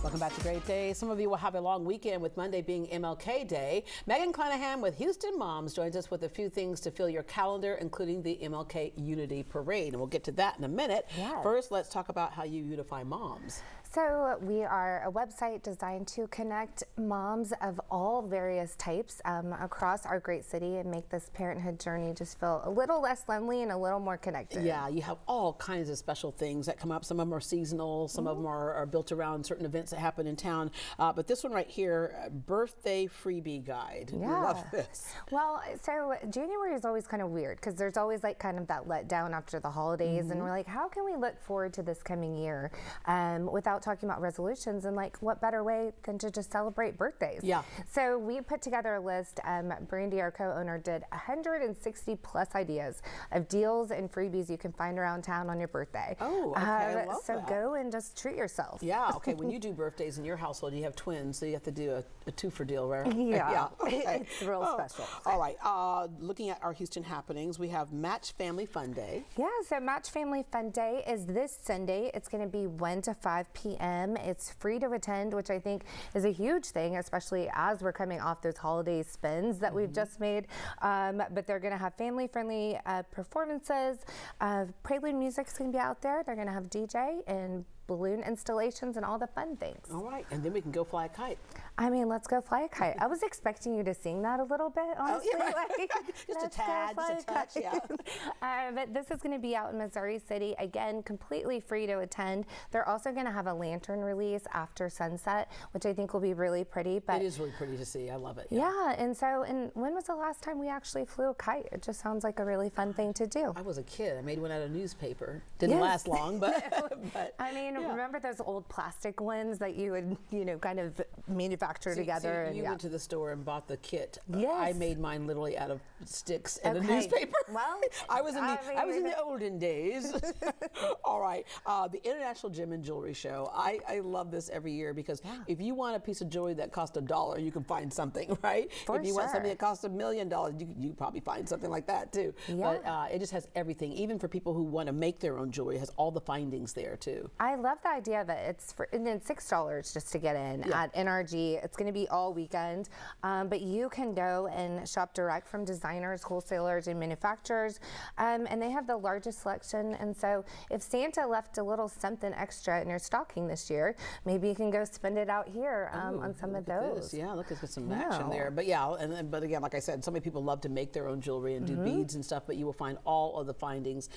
Welcome back to Great Day. Some of you will have a long weekend with Monday being MLK Day. Megan Clanahan with Houston Moms joins us with a few things to fill your calendar, including the MLK Unity Parade. And we'll get to that in a minute. Yes. First, let's talk about how you unify moms. So we are a website designed to connect moms of all various types across our great city and make this parenthood journey just feel a little less lonely and a little more connected. Yeah, you have all kinds of special things that come up. Some of them are seasonal, some of them are built around certain events that happen in town. But this one right here, birthday freebie guide. Yeah. Love this. Well, so January is always kind of weird because there's always like kind of that letdown after the holidays, and we're like, how can we look forward to this coming year without talking about resolutions? And like, what better way than to just celebrate birthdays? Yeah. So we put together a list. Brandy, our co-owner, did 160 plus ideas of deals and freebies you can find around town on your birthday. Oh, okay, I love so that. go and just treat yourself. Yeah, okay. When you do birthdays in your household, you have twins, so you have to do a two-for deal, right? Yeah, Okay. it's real special. All right. Looking at our Houston happenings, we have Match Family Fun Day. Yeah, so Match Family Fun Day is this Sunday. It's going to be 1 to 5 p.m. It's free to attend, which I think is a huge thing, especially as we're coming off those holiday spins that we've just made. But they're going to have family-friendly performances. Prelude music's going to be out there. They're going to have DJ and balloon installations and all the fun things. All right, and then we can go fly a kite. I mean, let's go fly a kite. I was expecting you to sing that a little bit, honestly. Oh, yeah, right. Just a tad, just a touch, yeah. But this is going to be out in Missouri City. Again, completely free to attend. They're also going to have a lantern release after sunset, which I think will be really pretty. But it is really pretty to see. I love it. Yeah, and when was the last time we actually flew a kite? It just sounds like a really fun thing to do. I was a kid. I made one out of newspaper. Didn't last long, but I mean, remember those old plastic ones that you would, kind of manufacture together? So you went to the store and bought the kit. Yes. I made mine literally out of sticks and a newspaper. Well, I was in the olden days. All right. The International Gem and Jewelry Show. I love this every year because if you want a piece of jewelry that costs $1, you can find something, right? If you want something that costs $1 million, you probably find something like that too. Yeah. But it just has everything. Even for people who want to make their own jewelry, it has all the findings there too. I love the idea of it. And then $6 just to get in at NRG. It's going to be all weekend, but you can go and shop direct from designers, wholesalers, and manufacturers, and they have the largest selection. And so if Santa left a little something extra in your stocking this year, maybe you can go spend it out here on some of those. Yeah, look, it's got some action there. But yeah, but again, like I said, so many people love to make their own jewelry and do beads and stuff, but you will find all of the findings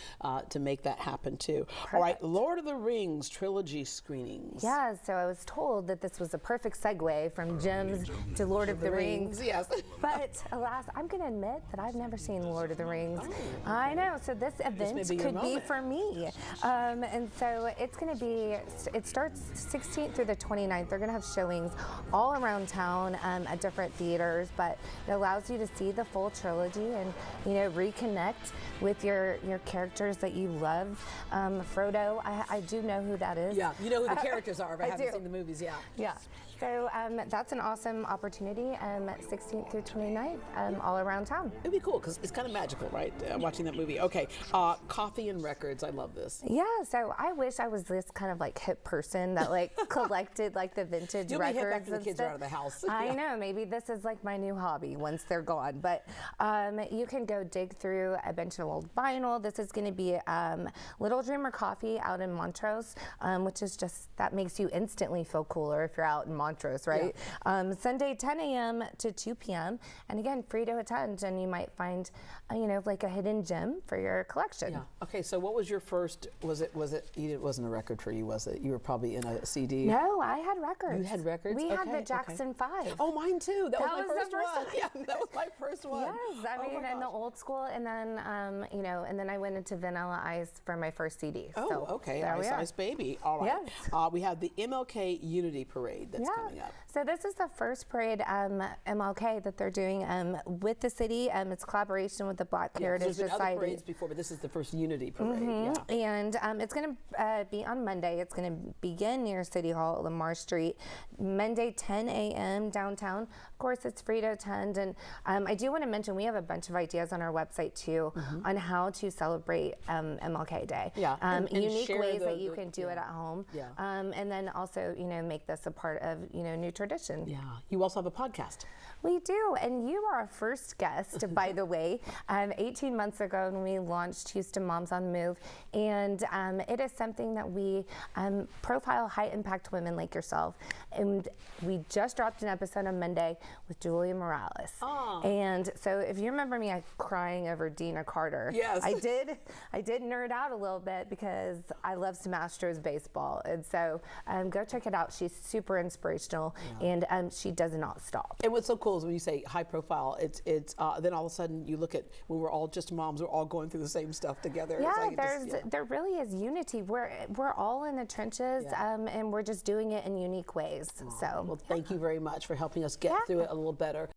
to make that happen too. Perfect. All right, Lord of the Rings trilogy screenings. Yeah, so I was told that this was a perfect segue from Gems to Lord of the Rings. Yes. But alas, I'm going to admit that I've never seen Lord of the Rings. I know, so this event could be for me. And so it's going to be, it starts 16th through the 29th. They're going to have showings all around town at different theaters, but it allows you to see the full trilogy and, reconnect with your characters that you love. Frodo, I do know who that is. Yeah, you know who the characters are, but I haven't do. seen the movies, yeah. Yeah. So that's an awesome opportunity, 16th through 29th, all around town. It'd be cool because it's kind of magical, right? Watching that movie. Okay, coffee and records. I love this. Yeah, so I wish I was this kind of like hip person that like collected like the vintage You'll records. Be hip after the and kids stuff. are out of the house. I know. Maybe this is like my new hobby once they're gone. But you can go dig through a bunch of old vinyl. This is going to be Little Dreamer Coffee out in Montrose, which is just that makes you instantly feel cooler if you're out in Montrose, right? Yeah. Sunday, 10 a.m. to 2 p.m. And again, free to attend, and you might find, like a hidden gem for your collection. Yeah. Okay. So, what was your first? Was it? It wasn't a record for you, was it? You were probably in a CD. No, I had records. You had records. We had the Jackson 5. Oh, mine too. That was my first one. one. Yeah, that was my first one. Yes, I mean, in the old school, and then and then I went into Vanilla Ice for my first CD. Oh, so okay. Ice Baby. All right. Yes. We have the MLK Unity Parade that's coming up. So this is the first parade MLK that they're doing with the city. It's collaboration with the Black Heritage Society. There's been other parades before, but this is the first Unity Parade. Yeah. And it's going to be on Monday. It's going to begin near City Hall at Lamar Street, Monday 10 a.m. downtown. Of course, it's free to attend. And I do want to mention we have a bunch of ideas on our website too on how to celebrate MLK Day. Yeah. Unique ways that you can do it. it at home. Yeah. And then also, make this a part of, new tradition. Yeah. You also have a podcast. We do, and you are our first guest, by the way. 18 months ago when we launched Houston Moms on the Move, and it is something that we profile high-impact women like yourself. And we just dropped an episode on Monday with Julia Morales. Oh. And so if you remember me crying over Dina Carter, yes. I did nerd out a little bit because I love some Astros baseball. And so go check it out. She's super inspirational, and she does not stop. And what's so cool is when you say high profile, it's then all of a sudden you look at when we're all just moms, we're all going through the same stuff together. Yeah, there really is unity. We're all in the trenches, and we're just doing it in unique ways. So well, thank you very much for helping us get through it a little better.